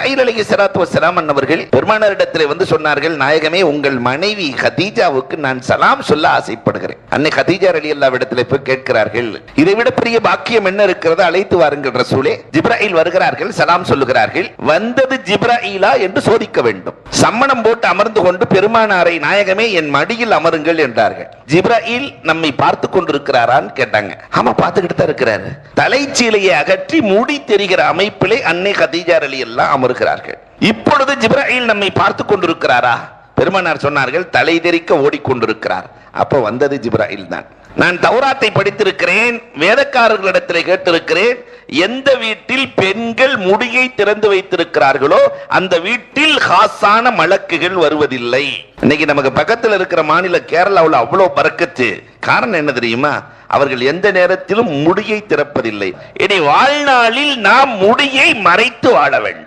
ஜிப்ராயில் அலைஹிஸ்ஸலாத்து வஸ்ஸலாம் அவர்கள் பெருமானாரிடத்தில் வந்து சொன்னார்கள், நாயகமே, உங்கள் மனைவி கதீஜாவுக்கு நான் சலாம் சொல்ல ஆசைப்படுகிறேன். அன்னை கதீஜா ரலியல்லாஹு இடத்துல போய் கேட்கிறார்கள், இதைவிட பெரிய பாக்கியம் என்ன இருக்கிறது, அழைத்து வாருங்கள் ரசூலே. ஜிப்ராயில் வருகிறார்கள், சலாம் சொல்லுகிறார்கள். வந்தது ஜிப்ராயிலா என்று சோதிக்க வேண்டும். சம்மணம் போட்டு அமர்ந்து கொண்டு பெருமானாரை, நாயகமே என் மடியில் அமருங்கள் என்றார்கள். ஜிப்ராயில் நம்மை பார்த்து கொண்டிருக்கிறாரான்னு கேட்டாங்க. ஆமா, பார்த்துக்கிட்டு தான் இருக்கிறாரு. தலைச்சீலையை அகற்றி மூடி தெரிகிற அமைப்பிலே அன்னை கதீஜா ரலியல்லாஹு அமர்கிறார்கள். இப்பொழுது ஜிப்ராயில் நம்மை பார்த்து கொண்டிருக்கிறாரா? பெருமானார் சொன்னார்கள், தலை தெறிக்க ஓடிக்கொண்டிருக்கிறார். அப்ப வந்தது ஜிப்ராயில் தான். நான் தௌராத்தை படித்திருக்கிறேன், வேதக்காரர்களிடத்தில் கேட்டிருக்கிறேன், எந்த வீட்டில் பெண்கள் முடியை திறந்து வைத்திருக்கிறார்களோ அந்த வீட்டில் ஹாசான மலக்குகள் வருவதில்லை. இன்னைக்கு நமக்கு பக்கத்தில் இருக்கிற மாநில கேரளாவில் அவ்வளவு பறக்கத்து. காரணம் என்ன தெரியுமா? அவர்கள் எந்த நேரத்திலும் முடியை திறப்பதில்லை. இனி வாழ்நாளில் நாம் முடியை மறைத்து வாழ வேண்டும்.